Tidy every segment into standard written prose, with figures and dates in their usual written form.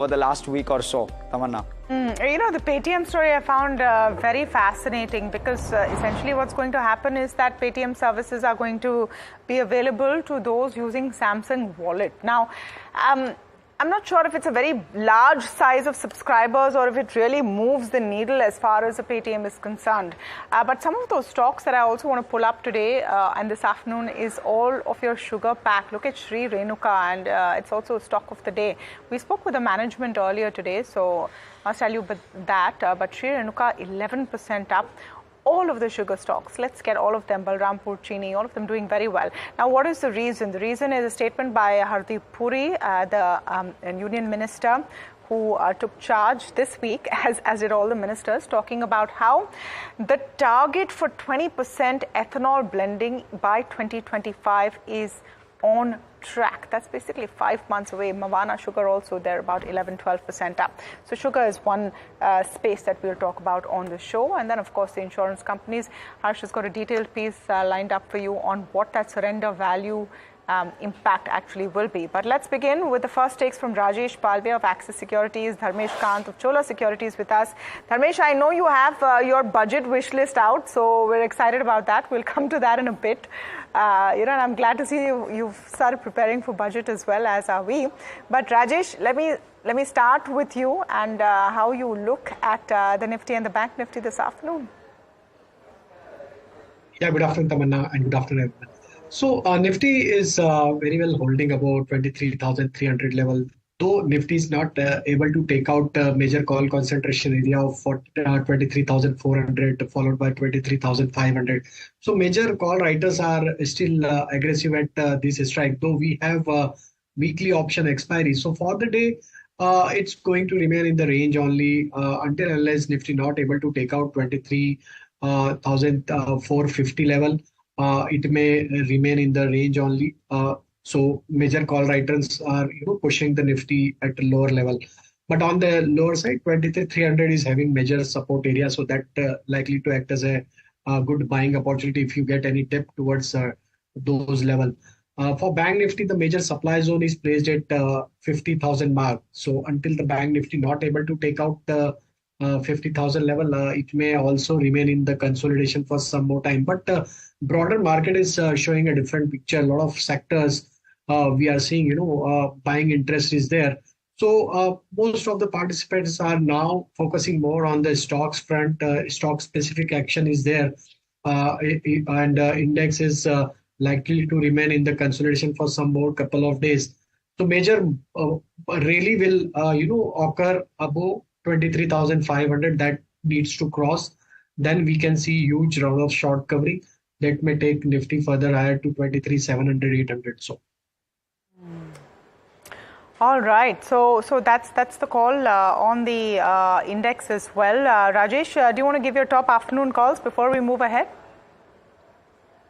over the last week or so, Tamanna? The Paytm story I found very fascinating because essentially what's going to happen is that Paytm services are going to be available to those using Samsung Wallet. Now, I'm not sure if it's a very large size of subscribers or if it really moves the needle as far as the Paytm is concerned. But some of those stocks that I also want to pull up today and this afternoon is all of your sugar pack. Look at Sri Renuka, and it's also a stock of the day. We spoke with the management earlier today, so I'll tell you that. But Sri Renuka 11% up. All of the sugar stocks, let's get all of them, Balrampur, Chini, all of them doing very well. Now, what is the reason? The reason is a statement by Hardeep Puri, the Union Minister, who took charge this week, as did all the ministers, talking about how the target for 20% ethanol blending by 2025 is on track. That's basically 5 months away. Mavana Sugar also, they're about 11-12% up. So sugar is one space that we'll talk about on the show. And then, of course, the insurance companies. Hersh has got a detailed piece lined up for you on what that surrender value impact actually will be. But let's begin with the first takes from Rajesh Palve of Axis Securities, Dharmesh Kant of Chola Securities with us. Dharmesh, I know you have your budget wish list out, so we're excited about that. We'll come to that in a bit. And I'm glad to see you've started preparing for budget as well, as are we. But Rajesh, let me start with you and how you look at the Nifty and the Bank Nifty this afternoon. Yeah, good afternoon, Tamanna, and good afternoon, everyone. So Nifty is very well holding about 23,300 level. Though Nifty is not able to take out major call concentration area of 23,400 followed by 23,500. So major call writers are still aggressive at this strike, though we have weekly option expiry. So for the day, it's going to remain in the range only until unless Nifty not able to take out 23,450 level. It may remain in the range only. So major call writers are pushing the Nifty at a lower level. But on the lower side, 23,300 is having major support area. So that likely to act as a good buying opportunity if you get any dip towards those level. For Bank Nifty, the major supply zone is placed at 50,000 mark. So until the Bank Nifty not able to take out the 50,000 level, it may also remain in the consolidation for some more time. But broader market is showing a different picture. A lot of sectors we are seeing, buying interest is there. So most of the participants are now focusing more on the stocks front. Stock specific action is there, and index is likely to remain in the consolidation for some more couple of days. So major rally will occur above 23,500. That needs to cross. Then we can see huge round of short covering that may take Nifty further higher to 23,700, 800. So. All right. So that's the call on the index as well. Rajesh, do you want to give your top afternoon calls before we move ahead?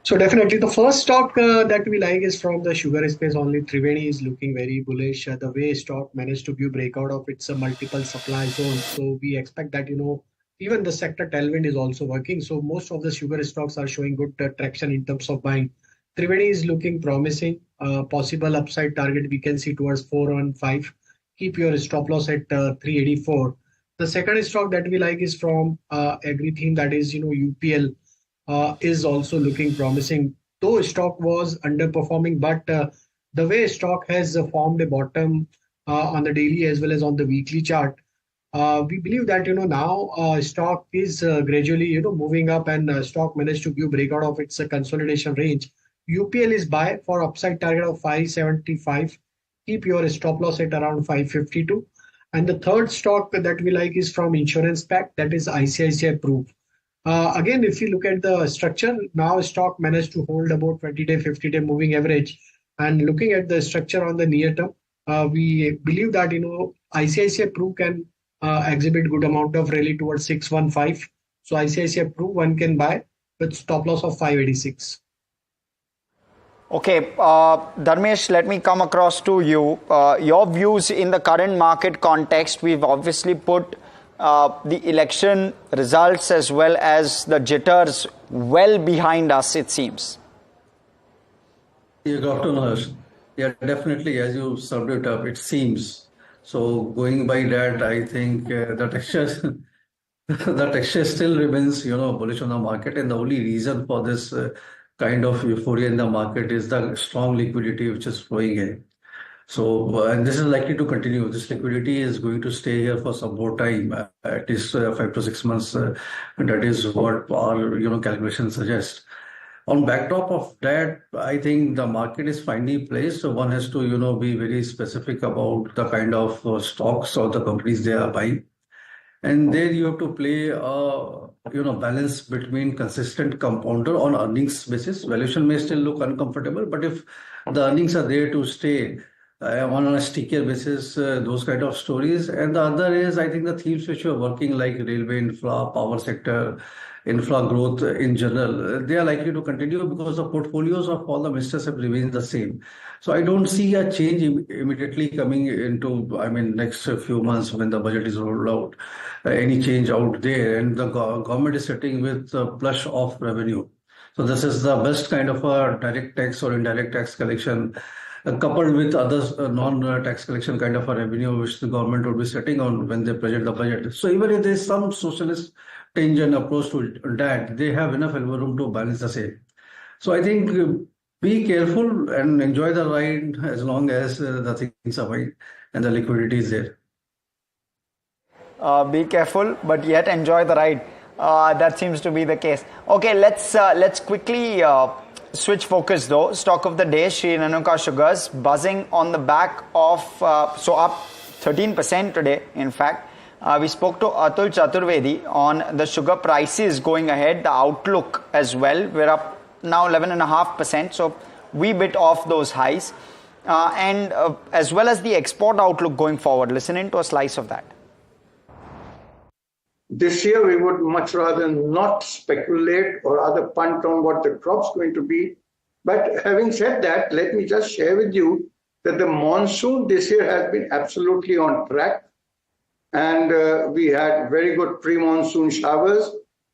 So definitely the first stock that we like is from the sugar space only. Triveni is looking very bullish. The way stock managed to give breakout of its multiple supply zones. So we expect that, even the sector tailwind is also working. So most of the sugar stocks are showing good traction in terms of buying. Triveni is looking promising. Possible upside target we can see towards 415. Keep your stop loss at 384. The second stock that we like is from agri theme, that is, UPL. Is also looking promising, though stock was underperforming, but the way stock has formed a bottom on the daily as well as on the weekly chart, we believe that now stock is gradually moving up, and stock managed to give breakout of its consolidation range. UPL is buy for upside target of 575. Keep your stop loss at around 552. And the third stock that we like is from insurance pack, that is ICICI Pru. Again, if you look at the structure, now stock managed to hold about 20-day, 50-day moving average. And looking at the structure on the near term, we believe that, ICICI Pru can exhibit good amount of rally towards 615. So ICICI Pru one can buy with stop loss of 586. Okay, Dharmesh, let me come across to you. Your views in the current market context. We've obviously put the election results as well as the jitters well behind us, it seems. Yeah, good afternoon, Hersh. Yeah, definitely, as you summed it up, it seems So going by that, I think the texture the texture still remains, bullish on the market, and the only reason for this kind of euphoria in the market is the strong liquidity which is flowing in. So, and this is likely to continue. This liquidity is going to stay here for some more time, at least 5 to 6 months. And that is what our, calculations suggest. On backdrop of that, I think the market is finally placed. So one has to, be very specific about the kind of stocks or the companies they are buying. And there you have to play balance between consistent compounder on earnings basis. Valuation may still look uncomfortable, but if the earnings are there to stay on a stickier basis, those kind of stories. And the other is, I think the themes which are working like railway infra, power sector, infra growth in general, they are likely to continue because the portfolios of all the ministers have remained the same. So I don't see a change immediately coming into, next few months when the budget is rolled out, any change out there. And the government is sitting with a flush of revenue. So this is the best kind of a direct tax or indirect tax collection, coupled with other non-tax collection kind of a revenue which the government would be setting on when they present the budget. So even if there is some socialist tinge and approach to that, they have enough elbow room to balance the same. So I think be careful and enjoy the ride as long as the things are fine and the liquidity is there. Be careful, but yet enjoy the ride. That seems to be the case. Okay, let's quickly switch focus though. Stock of the day, Sri Renuka Sugars, buzzing on the back of, so up 13% today, in fact. We spoke to Atul Chaturvedi on the sugar prices going ahead, the outlook as well. We're up now 11.5%, so we bit off those highs. And as well as the export outlook going forward. Listen in to a slice of that. This year, we would much rather not speculate or rather punt on what the crop's going to be. But having said that, let me just share with you that the monsoon this year has been absolutely on track. And we had very good pre-monsoon showers.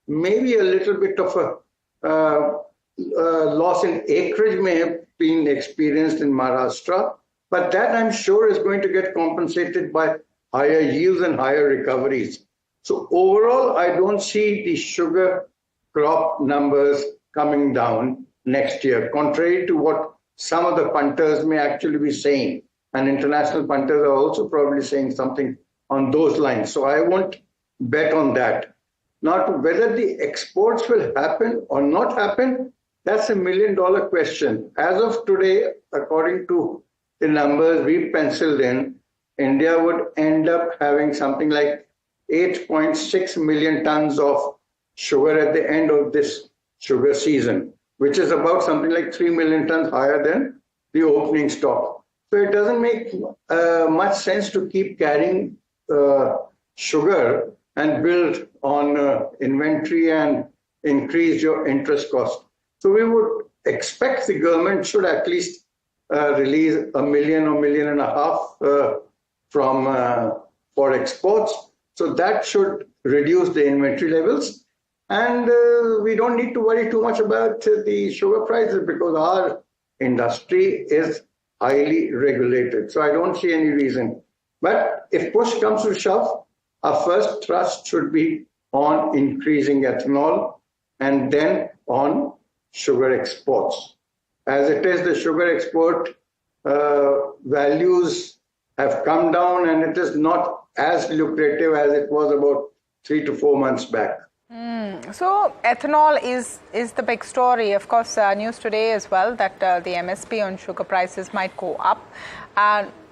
Maybe a little bit of a loss in acreage may have been experienced in Maharashtra. But that, I'm sure, is going to get compensated by higher yields and higher recoveries. So overall, I don't see the sugar crop numbers coming down next year, contrary to what some of the punters may actually be saying. And international punters are also probably saying something on those lines. So I won't bet on that. Now, whether the exports will happen or not happen, that's $1 million question. As of today, according to the numbers we penciled in, India would end up having something like 8.6 million tons of sugar at the end of this sugar season, which is about something like 3 million tons higher than the opening stock. So it doesn't make much sense to keep carrying sugar and build on inventory and increase your interest cost. So we would expect the government should at least release 1 million or 1.5 million for exports. So that should reduce the inventory levels. And we don't need to worry too much about the sugar prices because our industry is highly regulated. So I don't see any reason. But if push comes to shove, our first thrust should be on increasing ethanol and then on sugar exports. As it is, the sugar export values have come down and it is not as lucrative as it was about 3 to 4 months back. So ethanol is the big story. Of course, news today as well that the MSP on sugar prices might go up.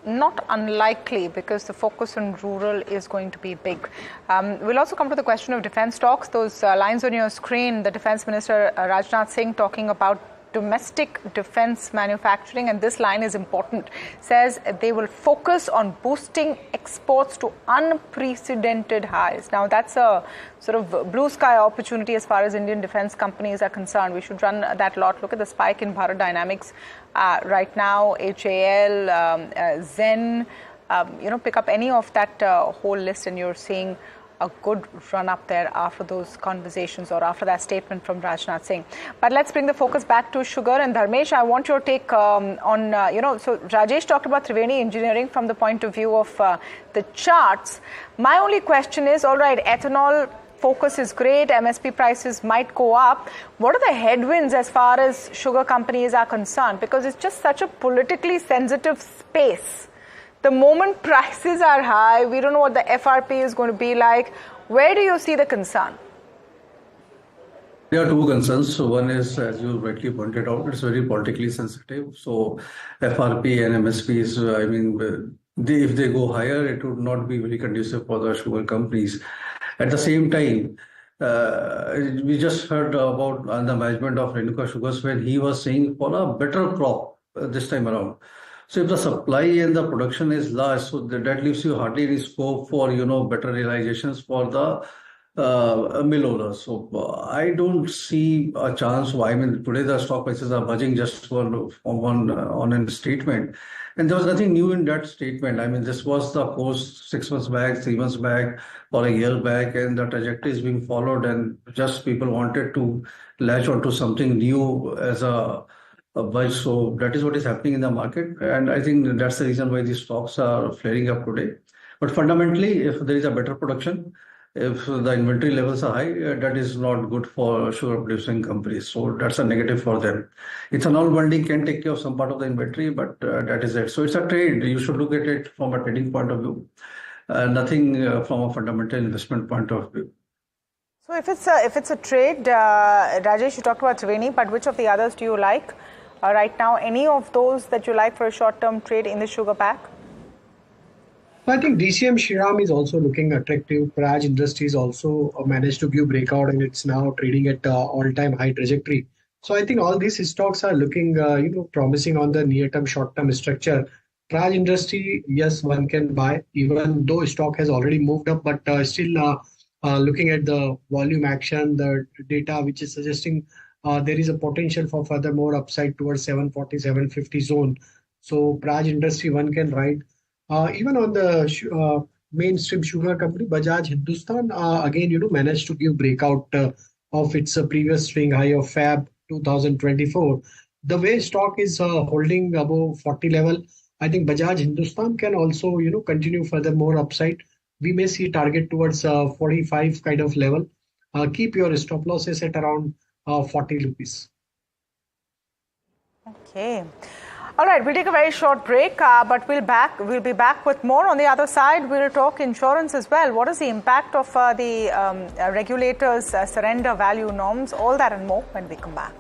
Not unlikely because the focus on rural is going to be big. We'll also come to the question of defense stocks. Those lines on your screen, the Defense Minister Rajnath Singh talking about domestic defense manufacturing, and this line is important, says they will focus on boosting exports to unprecedented highs. Now, that's a sort of blue sky opportunity as far as Indian defense companies are concerned. We should run that lot. Look at the spike in Bharat Dynamics right now, HAL, Zen, pick up any of that whole list and you're seeing a good run up there after those conversations or after that statement from Rajnath Singh. But let's bring the focus back to sugar. And Dharmesh, I want your take on, so Rajesh talked about Triveni Engineering from the point of view of the charts. My only question is, all right, ethanol focus is great, MSP prices might go up. What are the headwinds as far as sugar companies are concerned? Because it's just such a politically sensitive space. The moment prices are high, we don't know what the FRP is going to be like. Where do you see the concern? There are two concerns. So one is, as you rightly pointed out, it's very politically sensitive. So FRP and MSPs, if they go higher, it would not be very conducive for the sugar companies. At the same time, we just heard about the management of Renuka Sugars when he was saying for a better crop this time around. So if the supply and the production is large, so that leaves you hardly any scope for better realizations for the mill owners. So I don't see a chance why. Today the stock prices are budging just on a statement. And there was nothing new in that statement. This was the course 6 months back, 3 months back, or a year back, and the trajectory is being followed. And just people wanted to latch onto something new as a budge. So that is what is happening in the market. And I think that's the reason why these stocks are flaring up today. But fundamentally, if there is a better production, if the inventory levels are high, that is not good for sugar producing companies. So that's a negative for them. Ethanol blending can take care of some part of the inventory, but that is it. So it's a trade. You should look at it from a trading point of view, nothing from a fundamental investment point of view. So if it's a trade, Rajesh, you talked about Triveni, but which of the others do you like right now? Any of those that you like for a short-term trade in the sugar pack? I think DCM Shriram is also looking attractive. Praj Industries also managed to give breakout and it's now trading at all-time high trajectory. So I think all these stocks are looking, promising on the near-term, short-term structure. Praj Industry, yes, one can buy, even though stock has already moved up, but still looking at the volume action, the data, which is suggesting there is a potential for further more upside towards 740, 750 zone. So Praj Industry, one can ride. Even on the mainstream sugar company, Bajaj Hindustan, again, managed to give breakout of its previous swing high of Feb 2024. The way stock is holding above 40 level, I think Bajaj Hindustan can also, continue further more upside. We may see target towards 45 kind of level. Keep your stop losses at around 40 rupees. Okay. All right, we'll take a very short break, but we'll be back with more. On the other side, we'll talk insurance as well. What is the impact of the regulators' surrender value norms? All that and more when we come back.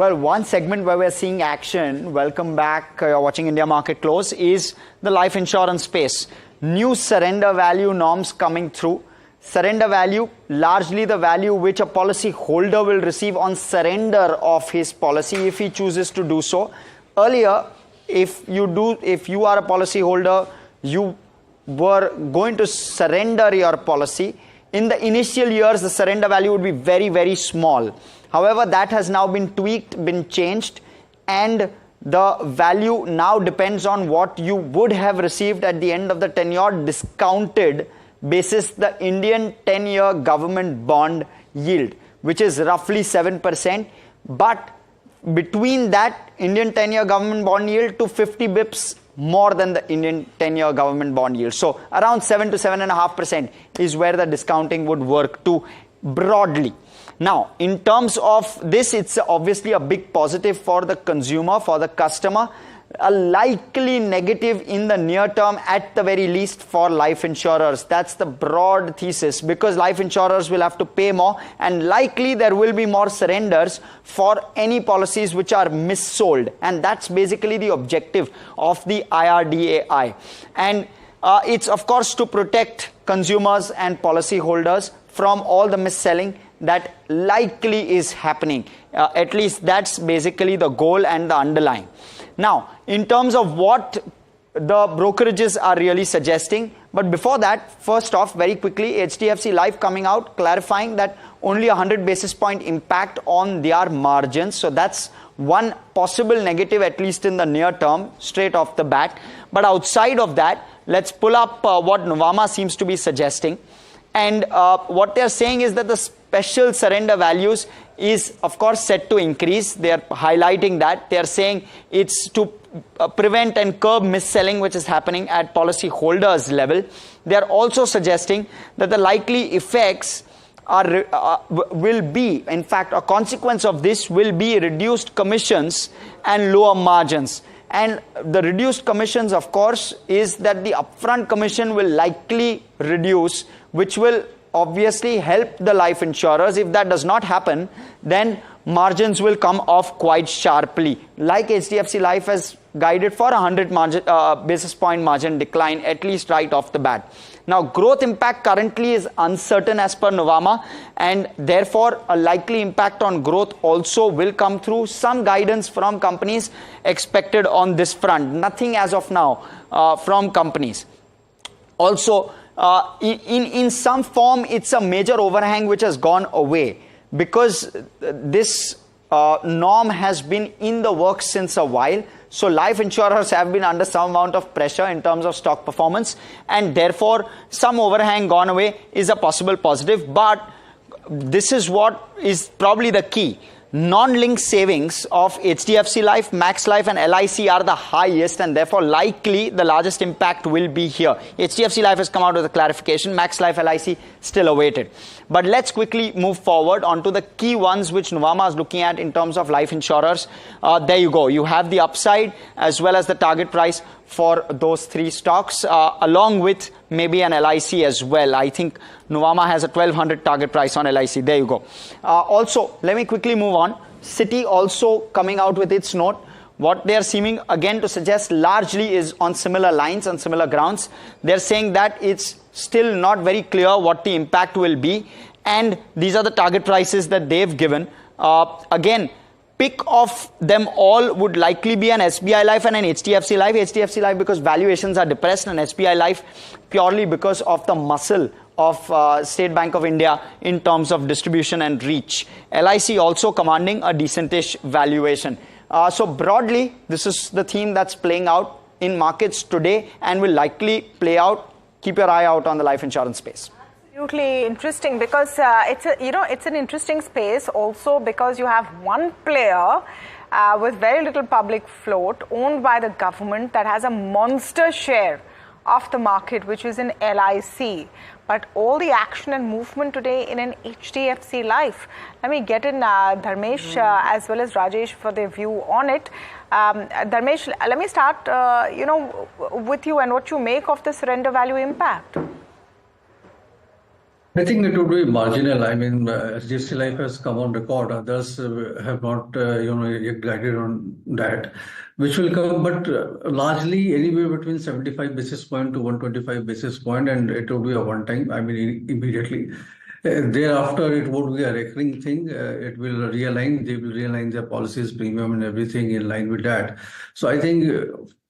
Well, one segment where we're seeing action, welcome back, you're watching India Market Close, is the life insurance space. New surrender value norms coming through. Surrender value, largely the value which a policy holder will receive on surrender of his policy if he chooses to do so. Earlier, if you are a policy holder, you were going to surrender your policy. In the initial years, the surrender value would be very, very small. However, that has now been tweaked, been changed, and the value now depends on what you would have received at the end of the tenure, discounted basis the Indian 10-year government bond yield, which is roughly 7%. But between that Indian 10-year government bond yield to 50 bips more than the Indian 10-year government bond yield. So around 7 to 7.5% is where the discounting would work to broadly. Now, in terms of this, it's obviously a big positive for the consumer, for the customer, a likely negative in the near term at the very least for life insurers. That's the broad thesis, because life insurers will have to pay more and likely there will be more surrenders for any policies which are missold, and that's basically the objective of the IRDAI. And it's of course to protect consumers and policyholders from all the mis-selling that likely is happening. At least that's basically the goal and the underlying. Now, in terms of what the brokerages are really suggesting, but before that, first off, very quickly, HDFC Life coming out clarifying that only 100 basis point impact on their margins. So that's one possible negative, at least in the near term, straight off the bat. But outside of that, let's pull up what Nuvama seems to be suggesting. And what they're saying is that the special surrender values is of course set to increase. They're highlighting that. They're saying it's to prevent and curb mis-selling which is happening at policy holders level. They're also suggesting that the likely effects will be, in fact, a consequence of this will be reduced commissions and lower margins. And the reduced commissions, of course, is that the upfront commission will likely reduce, which will obviously help the life insurers. If that does not happen, then margins will come off quite sharply, like HDFC Life has guided for 100 basis point margin decline, at least right off the bat. Now, growth impact currently is uncertain as per Nuvama, and therefore a likely impact on growth also will come through. Some guidance from companies expected on this front. Nothing as of now from companies. Also, in some form, it's a major overhang which has gone away, because this norm has been in the works since a while. So life insurers have been under some amount of pressure in terms of stock performance, and therefore some overhang gone away is a possible positive. But this is what is probably the key. Non-linked savings of HDFC Life, Max Life and LIC are the highest, and therefore likely the largest impact will be here. HDFC Life has come out with a clarification. Max Life, LIC still awaited. But let's quickly move forward onto the key ones which Nuvama is looking at in terms of life insurers. There you go. You have the upside as well as the target price for those three stocks, along with maybe an LIC as well. I think Nuvama has a 1200 target price on LIC. There you go. Also, let me quickly move on. Citi also coming out with its note. What they are seeming again to suggest largely is on similar lines, on similar grounds. They're saying that it's still not very clear what the impact will be, and these are the target prices that they've given. Again, pick of them all would likely be an SBI Life and an HDFC Life. HDFC Life because valuations are depressed, and SBI Life purely because of the muscle of State Bank of India in terms of distribution and reach. LIC also commanding a decentish valuation. So broadly, this is the theme that's playing out in markets today and will likely play out. Keep your eye out on the life insurance space. Absolutely interesting, because it's an interesting space also because you have one player with very little public float, owned by the government, that has a monster share of the market, which is in LIC. But all the action and movement today in an HDFC Life. Let me get in Dharmesh as well as Rajesh for their view on it. Dharmesh, let me start with you and what you make of the surrender value impact. I think it would be marginal. I mean, HDFC Life has come on record. Others have not, yet guided on that, which will come, but largely anywhere between 75 basis point to 125 basis point, and it will be a one time. I mean, immediately. Thereafter, it would be a recurring thing. It will realign. They will realign their policies, premium, and everything in line with that. So I think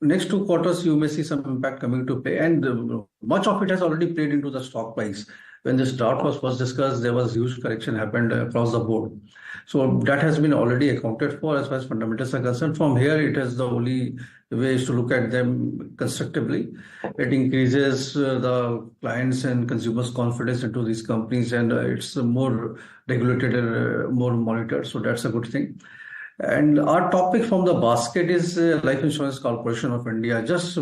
next 2 quarters you may see some impact coming to play, and much of it has already played into the stock price. When this dart was first discussed, there was huge correction happened across the board. So that has been already accounted for as far as fundamentals are concerned. From here, it is the only way is to look at them constructively. It increases the clients and consumers' confidence into these companies, and it's more regulated and more monitored. So that's a good thing. And our topic from the basket is Life Insurance Corporation of India. Just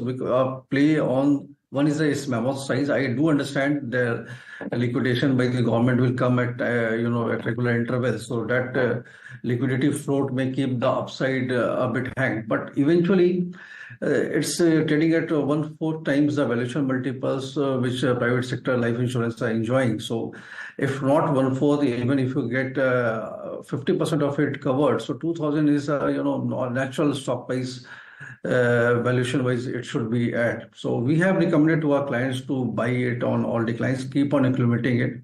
play on one is its mammoth size. I do understand the liquidation by the government will come at at regular intervals, so that liquidity float may keep the upside a bit hang. But eventually, it's trading at 1/4 times the valuation multiples which private sector life insurance are enjoying. So, if not 1/4, even if you get 50% of it covered, so 2,000 is natural stock price valuation wise it should be at. So we have recommended to our clients to buy it on all declines, keep on accumulating it.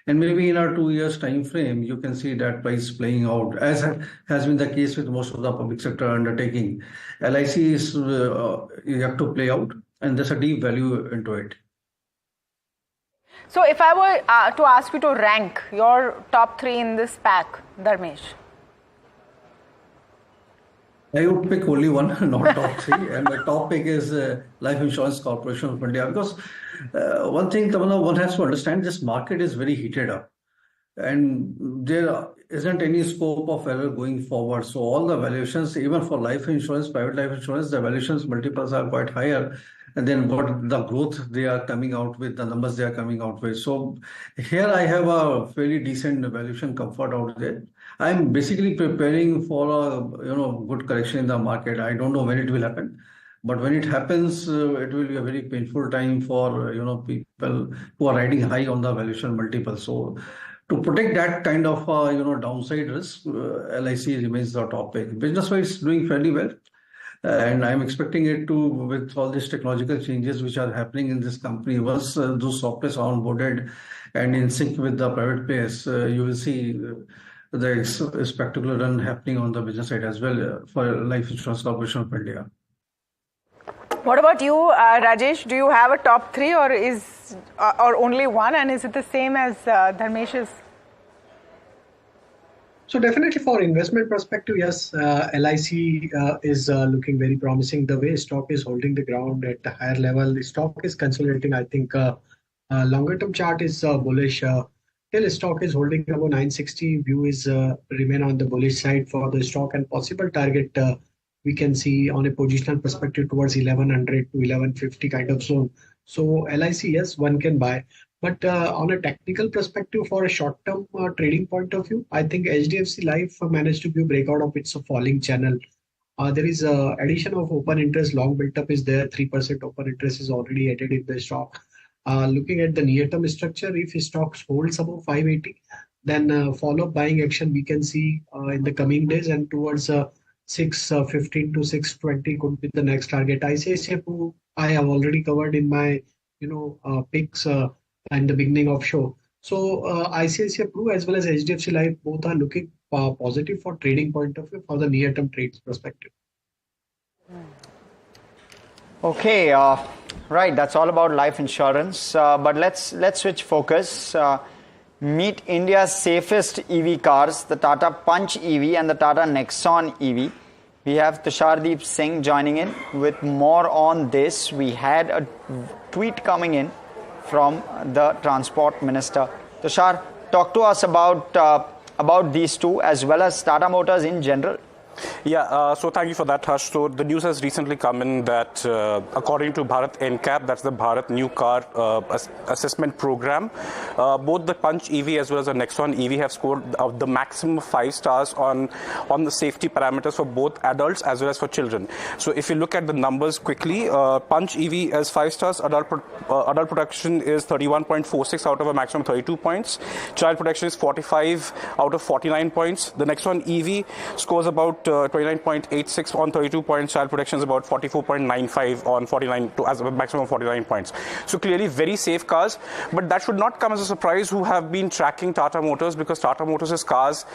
And maybe in our 2 years time frame, you can see that price playing out as has been the case with most of the public sector undertaking. LIC is you have to play out, and there's a deep value into it. So if I were to ask you to rank your top 3 in this pack, Dharmesh. I would pick only one, not top 3. And my top pick is Life Insurance Corporation of India. Because one thing, Tamanna, one has to understand, this market is very heated up. And there isn't any scope of error going forward. So all the valuations, even for life insurance, private life insurance, the valuations multiples are quite higher. And then what the growth they are coming out with, the numbers they are coming out with. So here I have a fairly decent valuation comfort out there. I'm basically preparing for a good correction in the market. I don't know when it will happen, but when it happens, it will be a very painful time for people who are riding high on the valuation multiple. So to protect that kind of downside risk, LIC remains the top pick. Business-wise, doing fairly well. And I'm expecting it to, with all these technological changes which are happening in this company, once those softwares are onboarded and in sync with the private players, you will see the spectacular run happening on the business side as well for Life Insurance Corporation of India. What about you, Rajesh? Do you have a top 3 or only one, and is it the same as Dharmesh's? So definitely for investment perspective, yes, LIC is looking very promising. The way stock is holding the ground at a higher level, the stock is consolidating. I think longer term chart is bullish. Till stock is holding above 960, view is remain on the bullish side for the stock, and possible target we can see on a positional perspective towards 1100 to 1150 kind of zone. So LIC, yes, one can buy. But on a technical perspective, for a short-term trading point of view, I think HDFC Life managed to give breakout of its falling channel. There is addition of open interest, long built-up is there, 3% open interest is already added in the stock. Looking at the near-term structure, if stocks holds above 580, then follow-up buying action we can see in the coming days, and towards 615 to 620 could be the next target. ICICI I have already covered in my picks in the beginning of show. So ICICI Pru as well as HDFC Life both are looking positive for trading point of view for the near-term trades perspective. Okay, right. That's all about life insurance. But let's switch focus. Meet India's safest EV cars, the Tata Punch EV and the Tata Nexon EV. We have Tushardeep Singh joining in with more on this. We had a tweet coming in from the Transport Minister. Tushar, talk to us about these two as well as Tata Motors in general. So thank you for that, Hersh. So the news has recently come in that according to Bharat NCAP, that's the Bharat New Car Assessment Program, both the Punch EV as well as the Nexon EV have scored the maximum 5 stars on the safety parameters for both adults as well as for children. So if you look at the numbers quickly, Punch EV has 5 stars, adult protection is 31.46 out of a maximum 32 points, child protection is 45 out of 49 points. The Nexon EV scores about 29.86 on 32 points. Child protection is about 44.95 on 49 to as a maximum 49 points. So clearly very safe cars, but that should not come as a surprise who have been tracking Tata Motors, because Tata Motors' cars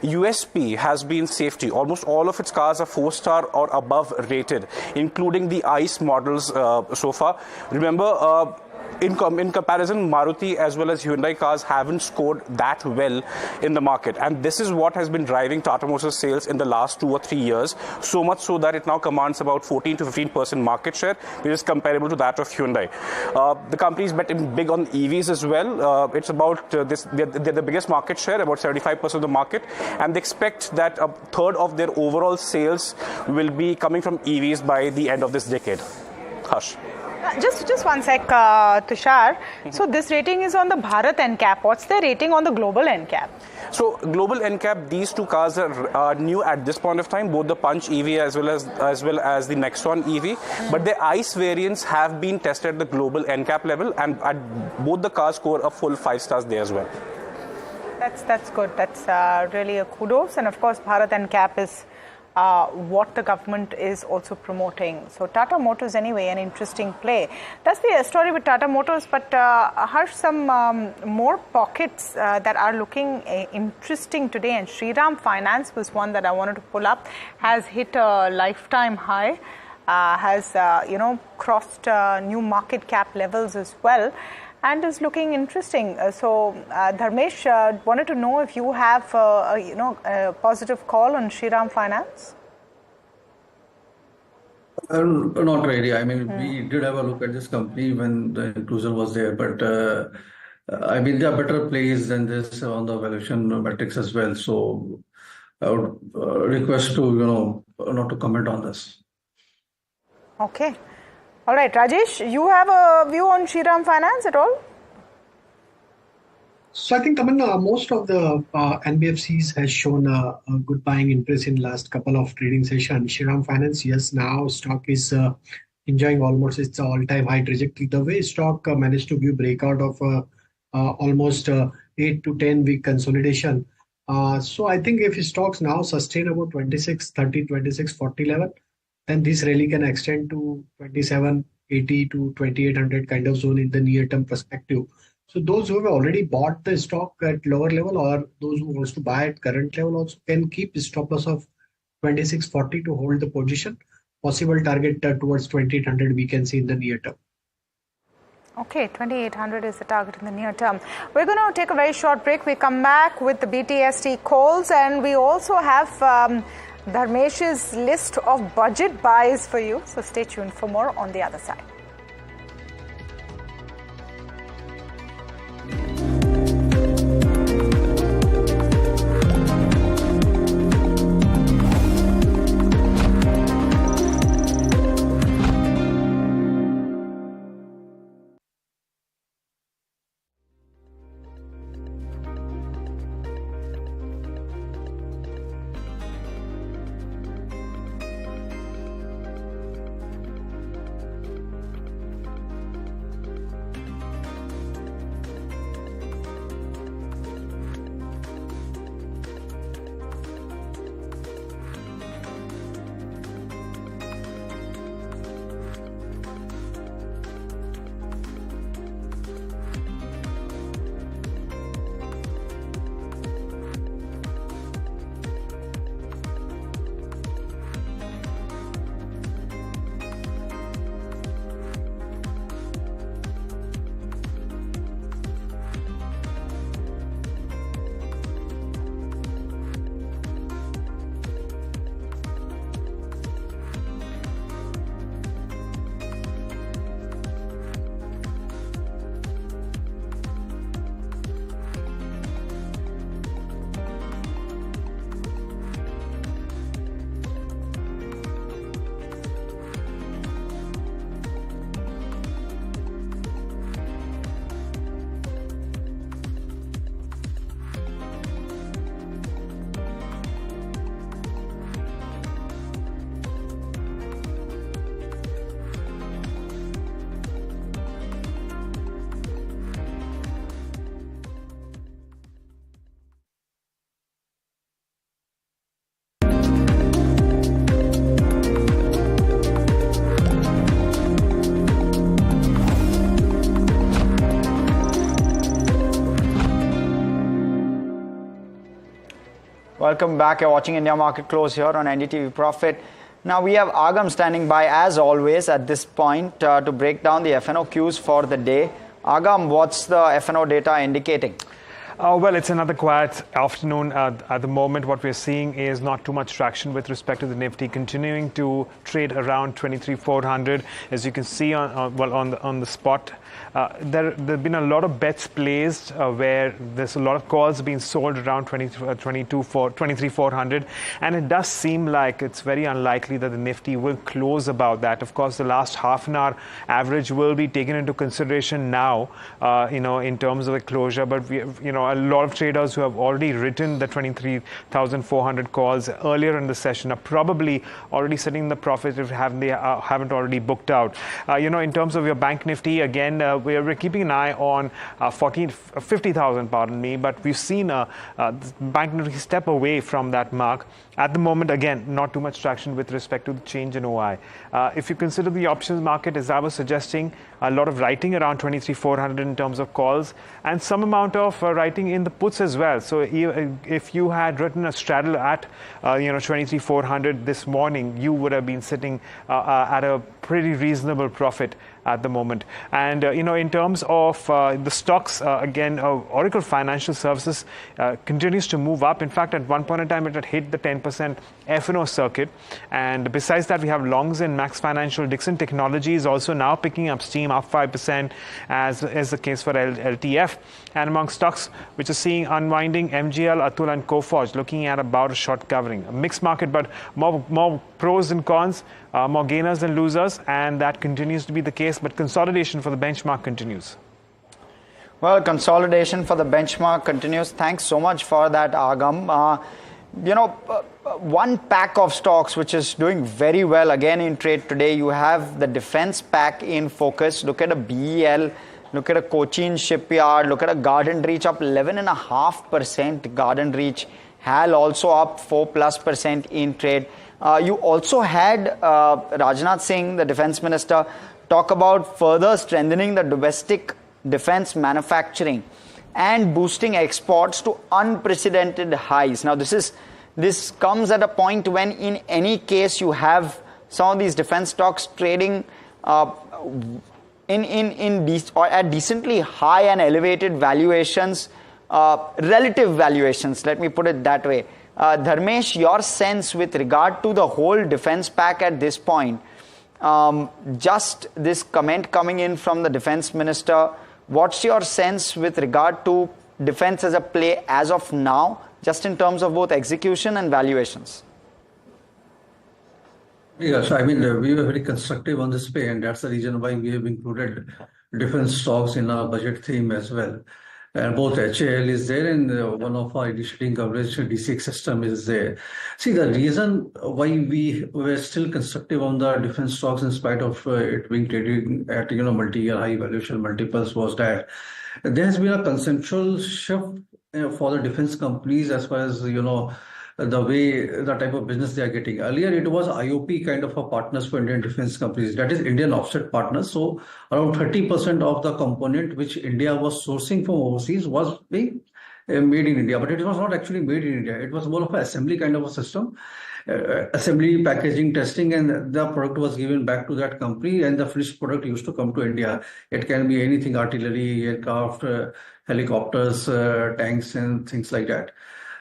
USP has been safety. Almost all of its cars are 4-star or above rated, including the ICE models so far. Remember, in comparison, Maruti as well as Hyundai cars haven't scored that well in the market. And this is what has been driving Tata Motors sales in the last 2 or 3 years, so much so that it now commands about 14 to 15% market share, which is comparable to that of Hyundai. The company is betting big on EVs as well. It's about they're the biggest market share, about 75% of the market, and they expect that a third of their overall sales will be coming from EVs by the end of this decade. Hush. Just one sec, Tushar. So this rating is on the Bharat NCAP. What's the rating on the global NCAP? So global NCAP, these two cars are new at this point of time, both the Punch EV as well as the Nexon EV. But the ICE variants have been tested at the global NCAP level, and both the cars score a full 5 stars there as well. That's good. That's really a kudos. And of course, Bharat NCAP is what the government is also promoting. So Tata Motors, anyway, an interesting play. That's the story with Tata Motors. But Harsh, some more pockets that are looking interesting today. And Shriram Finance was one that I wanted to pull up. Has hit a lifetime high. Has crossed new market cap levels as well, and is looking interesting. So Dharmesh, wanted to know if you have a positive call on Shriram Finance. Not really. I mean, we did have a look at this company when the inclusion was there, but I mean, there are better plays than this on the valuation metrics as well. So I would request to not to comment on this. Okay. All right, Rajesh, you have a view on Shriram Finance at all? So I think, Tamanna, most of the NBFCs has shown a good buying interest in last couple of trading sessions. Shriram Finance, yes, now stock is enjoying almost its all-time high trajectory. The way stock managed to give breakout of almost 8 to 10 week consolidation. So I think if stocks now sustain about 2630, 2640 level, then this rally can extend to 2780 to 2800 kind of zone in the near-term perspective. So those who have already bought the stock at lower level, or those who wants to buy at current level, also can keep a stop loss of 2640 to hold the position. Possible target towards 2800 we can see in the near term. Okay, 2800 is the target in the near term. We're going to take a very short break. We come back with the BTST calls, and we also have Dharmesh's list of budget buys for you. So stay tuned for more on the other side. Welcome back. You're watching India Market Close here on NDTV Profit. Now we have Agam standing by as always at this point to break down the FNO cues for the day. Agam, what's the FNO data indicating? Well, it's another quiet afternoon. At the moment, what we're seeing is not too much traction with respect to the Nifty, continuing to trade around 23,400. As you can see on the spot, there have been a lot of bets placed where there's a lot of calls being sold around 23,400, and it does seem like it's very unlikely that the Nifty will close above that. Of course, the last half an hour average will be taken into consideration now, in terms of the closure. But we, a lot of traders who have already written the 23,400 calls earlier in the session are probably already sitting the profit if they haven't already booked out. In terms of your Bank Nifty, again, we're keeping an eye on 50,000, pardon me, but we've seen Bank Nifty step away from that mark. At the moment, again, not too much traction with respect to the change in OI. If you consider the options market, as I was suggesting, a lot of writing around 23,400 in terms of calls, and some amount of writing in the puts as well. So if you had written a straddle at 23,400 this morning, you would have been sitting at a pretty reasonable profit at the moment. And in terms of the stocks, again, Oracle Financial Services continues to move up. In fact, at one point in time, it had hit the 10% FNO circuit. And besides that, we have longs in Max Financial. Dixon Technology is also now picking up steam, up 5%, as is the case for LTF. And among stocks which are seeing unwinding, MGL, Atul and Coforge looking at about a short covering. A mixed market, but more pros than cons, more gainers than losers, and that continues to be the case. But consolidation for the benchmark continues. Well, consolidation for the benchmark continues. Thanks so much for that, Agam. One pack of stocks which is doing very well again in trade today, you have the defense pack in focus. Look at a BEL, look at a Cochin Shipyard, look at a Garden Reach up 11.5%. Garden Reach, HAL also up 4+% in trade. You also had Rajnath Singh, the defense minister, talk about further strengthening the domestic defense manufacturing and boosting exports to unprecedented highs. Now, this comes at a point when, in any case, you have some of these defense stocks trading at decently high and elevated valuations, relative valuations. Let me put it that way. Dharmesh, your sense with regard to the whole defense pack at this point? Just this comment coming in from the defense minister. What's your sense with regard to defense as a play as of now, just in terms of both execution and valuations? Yes, I mean, we were very constructive on this play, and that's the reason why we have included defense stocks in our budget theme as well. And both HAL is there, and one of our initiating coverage dissect system is there. See, the reason why we were still constructive on the defense stocks in spite of it being traded at multi-year high valuation multiples was that there has been a consensual shift for the defense companies as far as the way, the type of business they are getting. Earlier, it was IOP kind of a partners for Indian defense companies, that is Indian offset partners. So around 30% of the component which India was sourcing from overseas was being made in India, but it was not actually made in India. It was more of an assembly kind of a system, assembly, packaging, testing, and the product was given back to that company, and the finished product used to come to India. It can be anything, artillery, aircraft, helicopters, tanks, and things like that.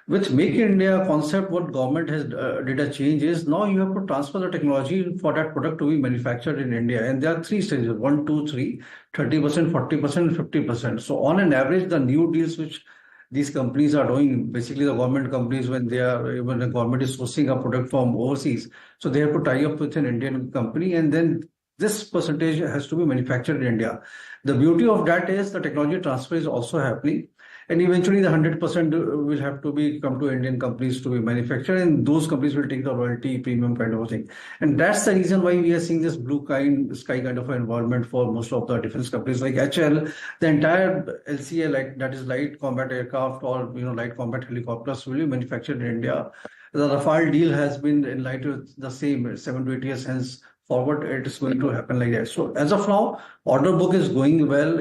With Make in India concept, what government has did a change is now you have to transfer the technology for that product to be manufactured in India. And there are three stages, 1, 2, 3, 30%, 40%, and 50%. So on an average, the new deals which these companies are doing, basically the government companies, when the government is sourcing a product from overseas, so they have to tie up with an Indian company, and then this percentage has to be manufactured in India. The beauty of that is the technology transfer is also happening. And eventually the 100% will have to come to Indian companies to be manufactured, and those companies will take the royalty premium kind of a thing. And that's the reason why we are seeing this blue sky kind of an environment for most of the defense companies like HL. The entire LCA, that is light combat aircraft or light combat helicopters, will be manufactured in India. The Rafale deal has been in light with the same 7 to 8 years hence forward. It is going to happen like that. So as of now, order book is going well.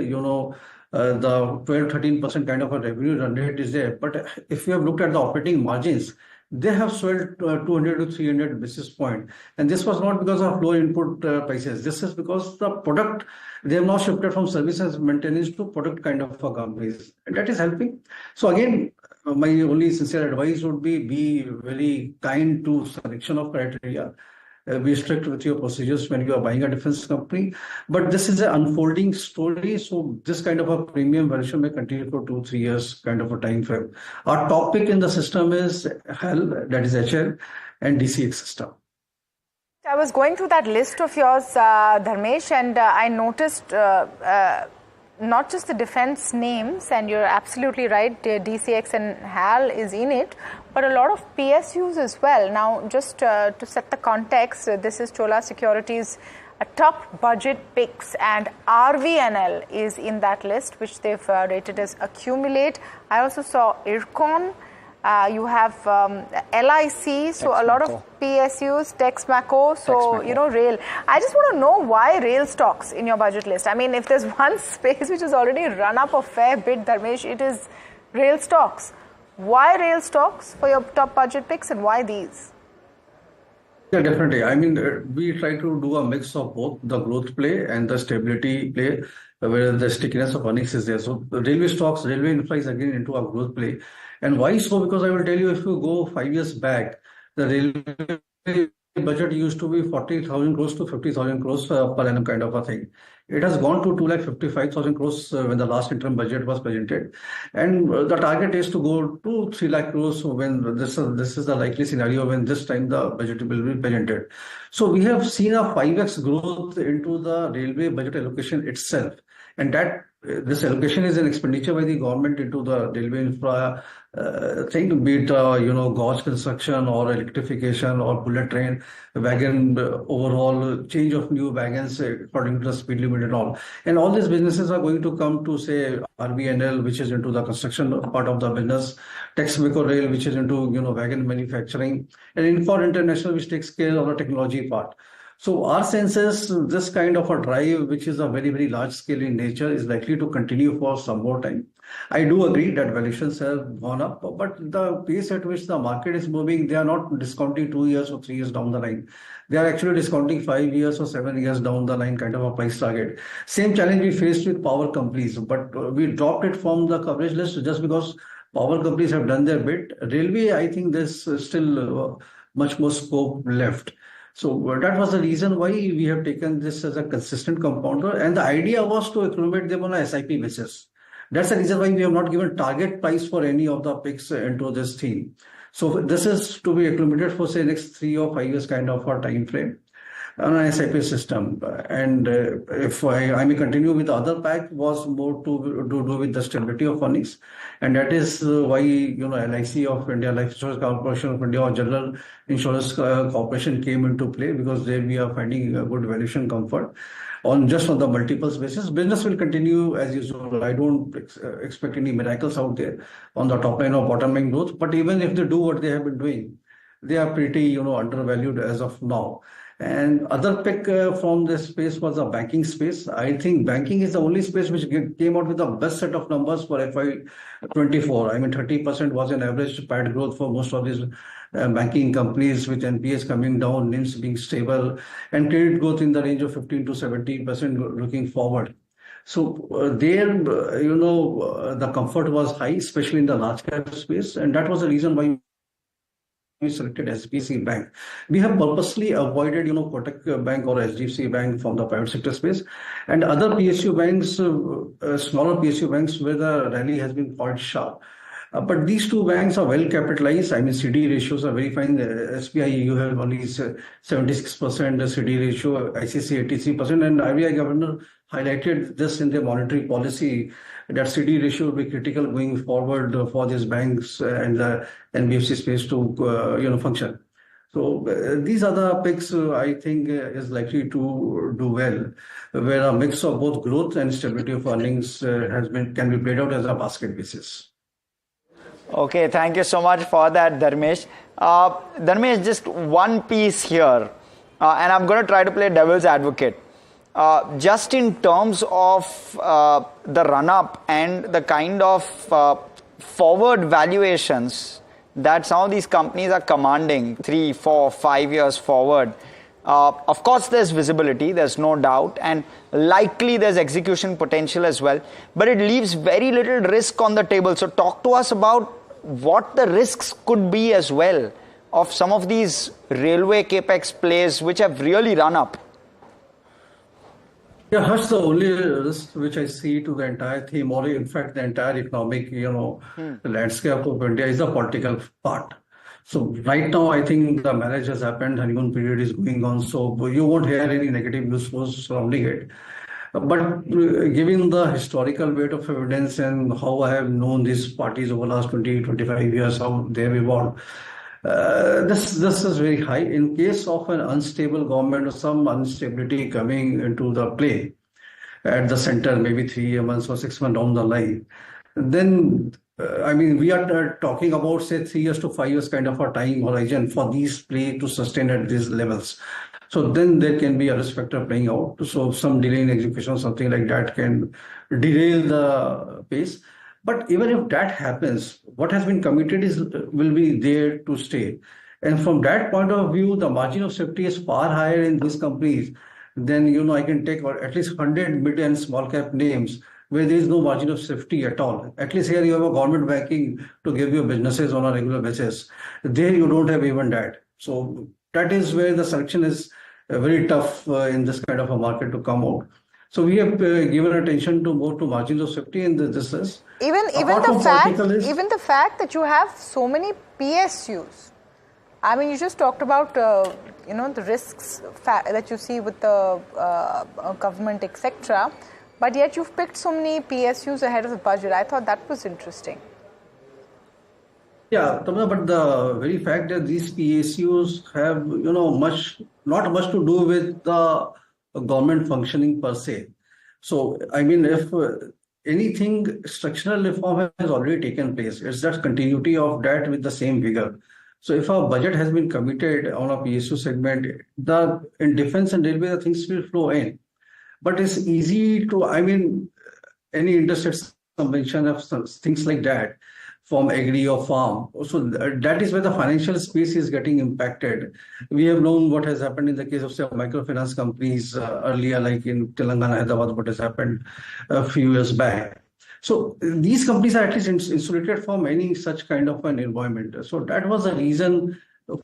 The 12-13% kind of a revenue run rate is there. But if you have looked at the operating margins, they have swelled 200 to 300 basis point. And this was not because of low input prices. This is because the product, they have now shifted from services maintenance to product kind of companies. And that is helping. So again, my only sincere advice would be very kind to selection of criteria. Be strict with your procedures when you are buying a defense company. But this is an unfolding story. So this kind of a premium valuation may continue for 2-3 years kind of a time frame. Our top pick in the system is HEL, that is HL, and DCX system. I was going through that list of yours, Dharmesh, and I noticed not just the defense names, and you're absolutely right, DCX and HAL is in it, but a lot of PSUs as well. Now, just to set the context, this is Chola Securities' top budget picks, and RVNL is in that list, which they've rated as accumulate. I also saw IRCON. You have LIC, so a lot of PSUs, Texmaco, so rail. I just want to know why rail stocks in your budget list. I mean, if there's one space which has already run up a fair bit, Dharmesh, it is rail stocks. Why rail stocks for your top budget picks, and why these? Yeah, definitely. I mean, we try to do a mix of both the growth play and the stability play, where the stickiness of earnings is there. So the railway stocks, railway infra is again into a growth play. And why so? Because I will tell you, if you go 5 years back, the railway budget used to be 40,000 crores to 50,000 crores per annum kind of a thing. It has gone to 2,55,000 crores when the last interim budget was presented. And the target is to go to 3 lakh crores when this is the likely scenario when this time the budget will be presented. So we have seen a 5x growth into the railway budget allocation itself. And that this allocation is an expenditure by the government into the railway infra thing, be it gauge construction or electrification or bullet train, wagon overhaul, change of new wagons according to the speed limit and all. And all these businesses are going to come to, say, RVNL, which is into the construction part of the business, Texmaco Rail, which is into wagon manufacturing, and Infor International, which takes care of the technology part. So our sense is this kind of a drive, which is a very, very large scale in nature, is likely to continue for some more time. I do agree that valuations have gone up, but the pace at which the market is moving, they are not discounting 2 years or 3 years down the line. They are actually discounting 5 years or 7 years down the line kind of a price target. Same challenge we faced with power companies, but we dropped it from the coverage list just because power companies have done their bit. Railway, I think there's still much more scope left. So that was the reason why we have taken this as a consistent compounder. And the idea was to accumulate them on a SIP basis. That's the reason why we have not given target price for any of the picks into this theme. So this is to be accumulated for, say, next 3 or 5 years kind of a time frame on an SIP system. And if I may continue with the other pack, was more to do with the stability of earnings. And that is why, LIC of India, Life Insurance Corporation of India, or General Insurance Corporation came into play, because there we are finding a good valuation comfort on the multiples basis. Business will continue as usual. I don't expect any miracles out there on the top line or bottom line growth. But even if they do what they have been doing, they are pretty, undervalued as of now. And other pick from this space was the banking space. I think banking is the only space which came out with the best set of numbers for FY24. I mean, 30% was an average PAT growth for most of these banking companies, with NPS coming down, NIMs being stable, and credit growth in the range of 15 to 17% looking forward. So there, the comfort was high, especially in the large cap space, and that was the reason why we selected SBC Bank. We have purposely avoided, Kotak Bank or HDFC Bank from the private sector space, and other PSU banks, smaller PSU banks, where the rally has been quite sharp. But these two banks are well capitalized. I mean, CD ratios are very fine. SBI, you have only 76% CD ratio, ICC 83%, and RBI governor highlighted this in their monetary policy, that CD ratio will be critical going forward for these banks and the NBFC space to function. So these are the picks I think is likely to do well, where a mix of both growth and stability of earnings can be played out as a basket basis. Okay, thank you so much for that, Dharmesh. Dharmesh, just one piece here, and I'm going to try to play devil's advocate. Just in terms of the run-up and the kind of forward valuations that some of these companies are commanding 3, 4, 5 years forward. Of course, there's visibility, there's no doubt, and likely there's execution potential as well, but it leaves very little risk on the table. So talk to us about what the risks could be as well of some of these railway capex plays which have really run up. Yeah, Harsh, the only risk which I see to the entire theme, or in fact the entire economic, landscape of India is the political part. So right now, I think the marriage has happened, honeymoon period is going on, so you won't hear any negative news surrounding it. But given the historical weight of evidence and how I have known these parties over the last 20, 25 years, how they have evolved, this is very high. In case of an unstable government or some instability coming into the play at the center, maybe 3 months or 6 months down the line, then we are talking about, say, 3 years to 5 years kind of a time horizon for these play to sustain at these levels. So then there can be a risk factor playing out. So some delay in execution, something like that can derail the pace. But even if that happens, what has been committed will be there to stay. And from that point of view, the margin of safety is far higher in these companies than, I can take at least 100 mid and small cap names where there is no margin of safety at all. At least here you have a government backing to give you businesses on a regular basis. There you don't have even that. So that is where the selection is very tough in this kind of a market to come out. So we have given attention to more to margins of safety, and this is even the fact that you have so many PSUs. I mean, you just talked about the risks that you see with the government, etc. But yet you've picked so many PSUs ahead of the budget. I thought that was interesting. Yeah, Tamanna, but the very fact that these PSUs have, not much to do with the government functioning per se. So, if anything, structural reform has already taken place. It's just continuity of that with the same vigor. So if a budget has been committed on a PSU segment, in defense and railway, the things will flow in. But it's easy to, any interest convention of things like that from agri or farm. So that is where the financial space is getting impacted. We have known what has happened in the case of, say, microfinance companies earlier, like in Telangana, Hyderabad, what has happened a few years back. So these companies are at least insulated from any such kind of an environment. So that was the reason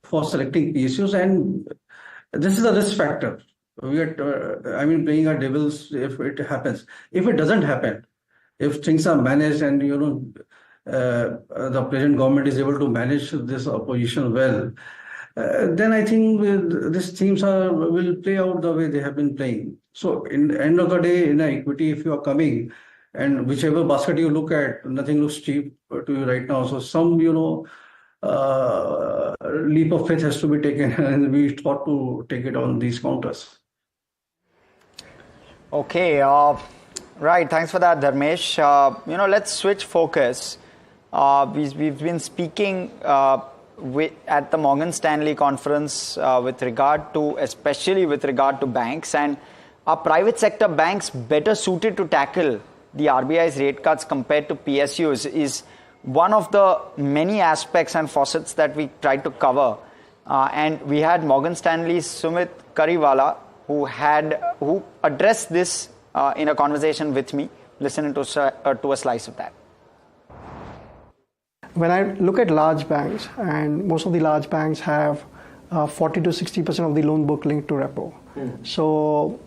for selecting PSUs, and this is a risk factor. We are, playing our devils if it happens. If it doesn't happen, if things are managed and the present government is able to manage this opposition well, then I think these themes will play out the way they have been playing. So in the end of the day, in equity, if you are coming, and whichever basket you look at, nothing looks cheap to you right now. So some, leap of faith has to be taken, and we thought to take it on these counters. Okay, right. Thanks for that, Dharmesh. Let's switch focus. We've been speaking at the Morgan Stanley conference especially with regard to banks, and are private sector banks better suited to tackle the RBI's rate cuts compared to PSUs is one of the many aspects and facets that we tried to cover. And we had Morgan Stanley's Sumit Kariwala who addressed this in a conversation with me. Listen to a slice of that. When I look at large banks, and most of the large banks have 40 to 60% of the loan book linked to repo. So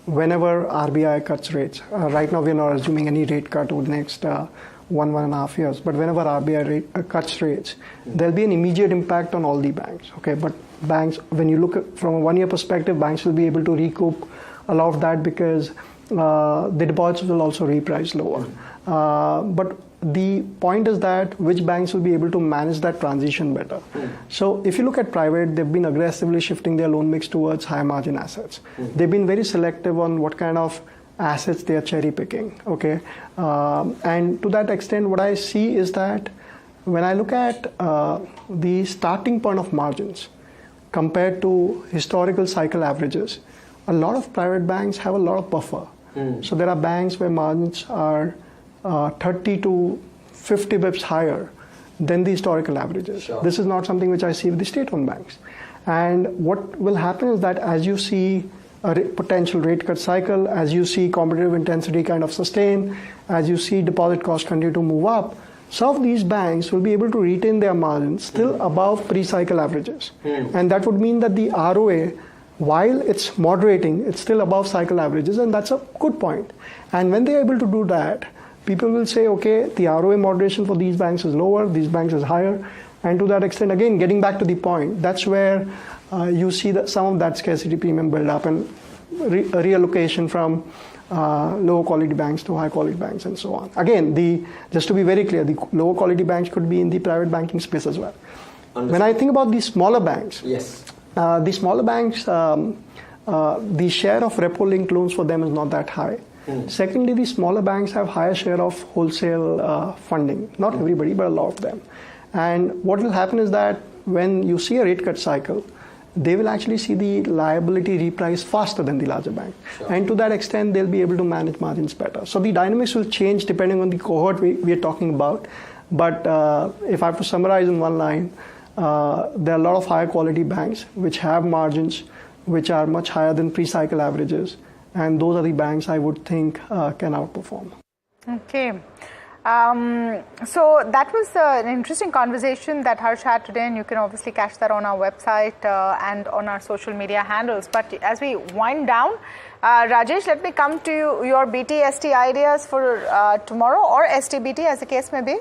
whenever RBI cuts rates, right now we're not assuming any rate cut over the next 1.5 years, but whenever RBI cuts rates, there'll be an immediate impact on all the banks. Okay, but banks, when you look at from a 1 year perspective, banks will be able to recoup a lot of that because the deposits will also reprice lower. But the point is that which banks will be able to manage that transition better. So if you look at private, they've been aggressively shifting their loan mix towards high margin assets. They've been very selective on what kind of assets they are cherry picking. Okay, and to that extent, what I see is that when I look at the starting point of margins compared to historical cycle averages, a lot of private banks have a lot of buffer. So there are banks where margins are 30 to 50 bips higher than the historical averages. Sure. This is not something which I see with the state-owned banks. And what will happen is that as you see a potential rate cut cycle, as you see competitive intensity kind of sustain, as you see deposit costs continue to move up, some of these banks will be able to retain their margins still above pre-cycle averages. And that would mean that the ROA, while it's moderating, it's still above cycle averages, and that's a good point. And when they're able to do that, people will say, okay, the ROA moderation for these banks is lower, these banks is higher. And to that extent, again, getting back to the point, that's where you see that some of that scarcity premium build up and reallocation from lower quality banks to high quality banks and so on. Again, just to be very clear, the lower quality banks could be in the private banking space as well. Understood. When I think about the smaller banks, yes, the smaller banks, the share of repo linked loans for them is not that high. Secondly, the smaller banks have higher share of wholesale funding. Not everybody, but a lot of them. And what will happen is that when you see a rate cut cycle, they will actually see the liability reprice faster than the larger bank. Sure. And to that extent, they'll be able to manage margins better. So the dynamics will change depending on the cohort we are talking about. But if I have to summarize in one line, there are a lot of higher quality banks which have margins which are much higher than pre-cycle averages. And those are the banks I would think can outperform. Okay. So that was an interesting conversation that Hersh had today, and you can obviously catch that on our website and on our social media handles. But as we wind down, Rajesh, let me come to you, your BT-ST ideas for tomorrow, or STBT as the case may be.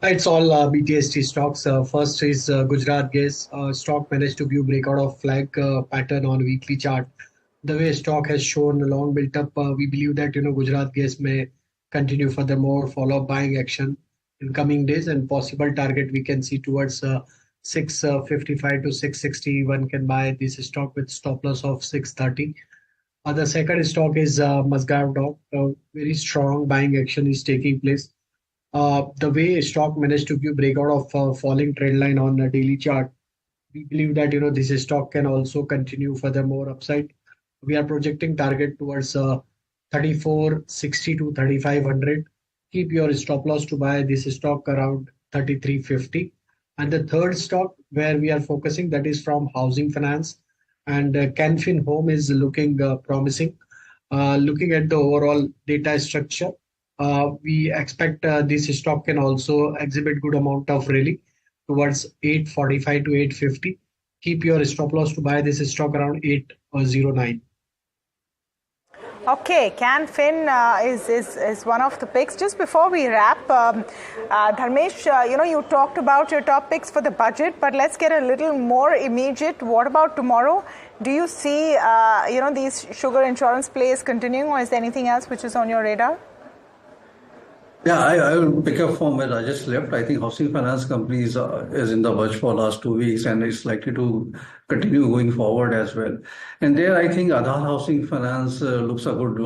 It's all BT-ST stocks. First is Gujarat Gas. Stock managed to view breakout of flag pattern on weekly chart. The way stock has shown a long built up, we believe that Gujarat Gas may continue furthermore follow-up buying action in coming days, and possible target we can see towards 655 to 660. One can buy this stock with stop loss of 630. The second stock is Mazgar Dog. Very strong buying action is taking place. The way stock managed to view breakout of falling trend line on a daily chart, we believe that this stock can also continue furthermore upside. We are projecting target towards 3460 to 3500. Keep your stop loss to buy this stock around 3350. And the third stock where we are focusing, that is from housing finance, and Canfin Home is looking promising. Looking at the overall data structure, we expect this stock can also exhibit good amount of rally towards 845 to 850. Keep your stop loss to buy this stock around 809. Okay, Canfin is one of the picks. Just before we wrap, Dharmesh, you talked about your top picks for the budget, but let's get a little more immediate. What about tomorrow? Do you see, these sugar insurance plays continuing, or is there anything else which is on your radar? Yeah, I will pick up from where Rajesh left. I think housing finance companies is in the verge for last 2 weeks, and it's likely to continue going forward as well. And there, I think Aadhar Housing Finance looks a good,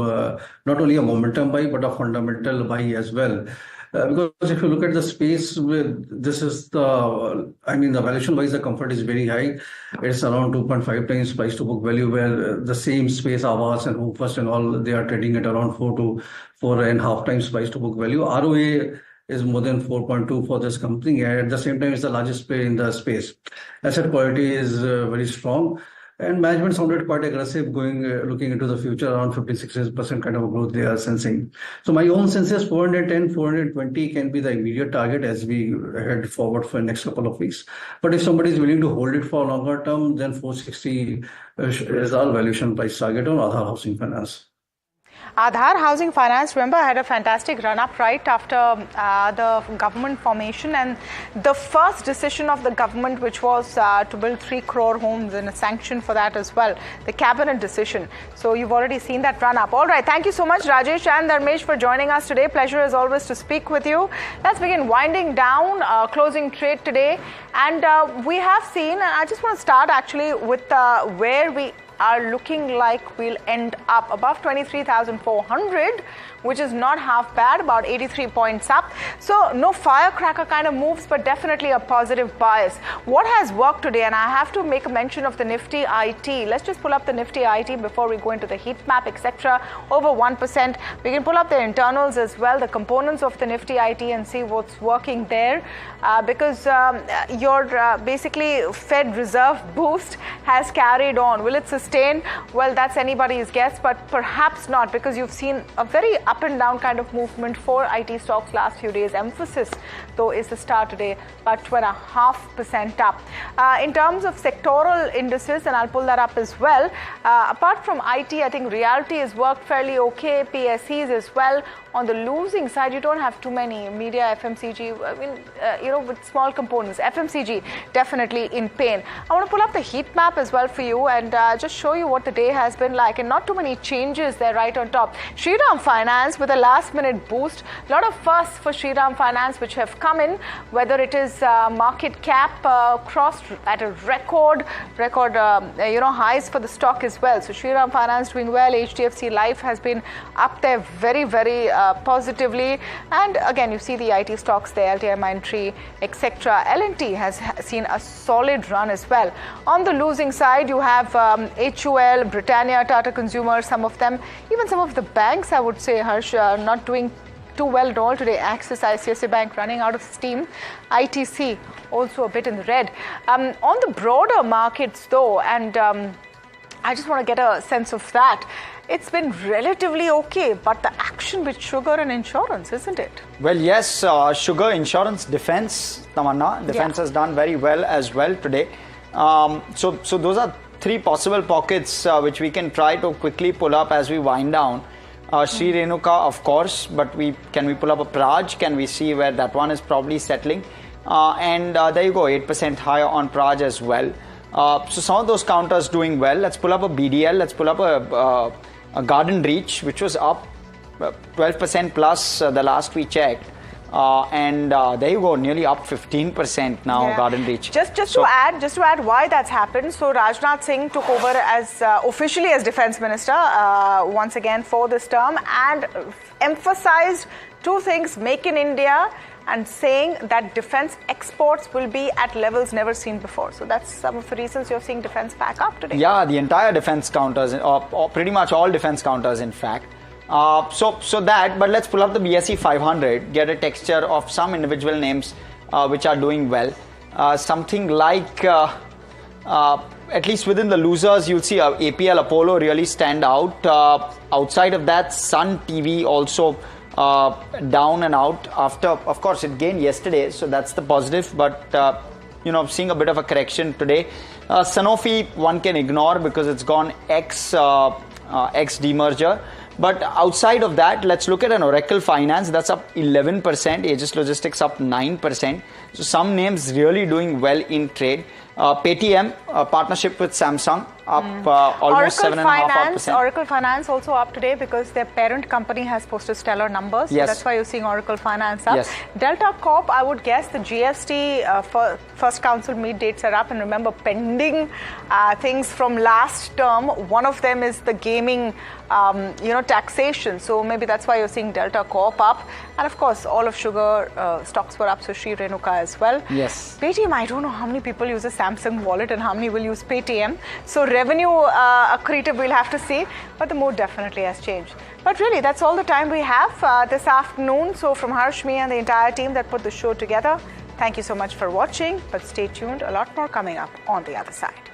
not only a momentum buy, but a fundamental buy as well. Because if you look at the space, this is the valuation wise, the comfort is very high. It's around 2.5 times price to book value, where the same space, Aavas and Home First and all, they are trading at around 4 to 4.5 times price to book value. ROA is more than 4.2 for this company, and at the same time, it's the largest player in the space. Asset quality is very strong. And management sounded quite aggressive looking into the future, around 50-60% kind of a growth they are sensing. So my own sense is 410, 420 can be the immediate target as we head forward for the next couple of weeks. But if somebody is willing to hold it for longer term, then 460 is our valuation price target on Aadhar Housing Finance. Aadhar Housing Finance, remember, had a fantastic run-up right after the government formation, and the first decision of the government, which was to build 3 crore homes, and a sanction for that as well, the cabinet decision. So you've already seen that run-up. All right, thank you so much, Rajesh and Dharmesh, for joining us today. Pleasure as always to speak with you. Let's begin winding down, closing trade today. And we have seen, and I just want to start actually with where we are looking like we'll end up above 23,400. which is not half bad, about 83 points up. So no firecracker kind of moves, but definitely a positive bias. What has worked today, and I have to make a mention of the Nifty IT. Let's just pull up the Nifty IT before we go into the heat map, etc. Over 1%. We can pull up the internals as well, the components of the Nifty IT, and see what's working there, because your basically Fed Reserve boost has carried on. Will it sustain? Well, that's anybody's guess, but perhaps not, because you've seen a very up and down kind of movement for IT stocks last few days. Emphasis, though, is the star today, about 2.5% up. In terms of sectoral indices, and I'll pull that up as well, apart from IT, I think reality has worked fairly okay, PSEs as well. On the losing side, you don't have too many. Media, FMCG, I mean, with small components. FMCG definitely in pain. I want to pull up the heat map as well for you and just show you what the day has been like. And not too many changes there right on top. Shriram Finance with a last minute boost. A lot of fuss for Shriram Finance which have come in, whether it is market cap crossed at a record highs for the stock as well. So Shriram Finance doing well. HDFC Life has been up there very, very positively, and again you see the IT stocks there, LTI Mindtree, etc. L&T has seen a solid run as well. On the losing side, you have HUL, Britannia, Tata Consumer, some of them, even some of the banks, I would say, Hersh, not doing too well at all today. Axis, ICICI Bank running out of steam. ITC also a bit in the red. On the broader markets though, and I just want to get a sense of that. It's been relatively okay, but the action with sugar and insurance, isn't it? Well, yes, sugar, insurance, defense, Tamanna. Defense has done very well as well today. So those are three possible pockets which we can try to quickly pull up as we wind down. Sri Renuka, of course, but can we pull up a Praj? Can we see where that one is probably settling? And there you go, 8% higher on Praj as well. So some of those counters doing well. Let's pull up a BDL. Let's pull up a Garden Reach, which was up 12% plus the last we checked. And there you go, nearly up 15% now, yeah. Garden Reach. Just to add why that's happened. So Rajnath Singh took over as officially as Defence Minister once again for this term, and emphasized two things: Make in India, and saying that defense exports will be at levels never seen before. So that's some of the reasons you're seeing defense back up today. Yeah, the entire defense counters, or pretty much all defense counters, in fact. So that, but let's pull up the BSE 500, get a texture of some individual names which are doing well. Something like, at least within the losers, you'll see APL Apollo really stand out. Outside of that, Sun TV also down and out after, of course, it gained yesterday, so that's the positive, but seeing a bit of a correction today. Sanofi one can ignore because it's gone ex demerger. But outside of that, let's look at an Oracle Finance that's up 11%, Aegis Logistics up 9%. So some names really doing well in trade. Paytm, partnership with Samsung, up almost 7.5%. Oracle Finance also up today because their parent company has posted stellar numbers. So that's why you're seeing Oracle Finance up. Yes. Delta Corp, I would guess the GST first council meet dates are up. And remember, pending things from last term, one of them is the gaming taxation. So maybe that's why you're seeing Delta Corp up. And of course, all of sugar stocks were up, so Sri Renuka as well. Yes. Paytm, I don't know how many people use a Samsung wallet and how many will use Paytm. So revenue accretive, we'll have to see, but the mood definitely has changed. But really, that's all the time we have this afternoon. So from Hersh, me and the entire team that put the show together, thank you so much for watching, but stay tuned, a lot more coming up on the other side.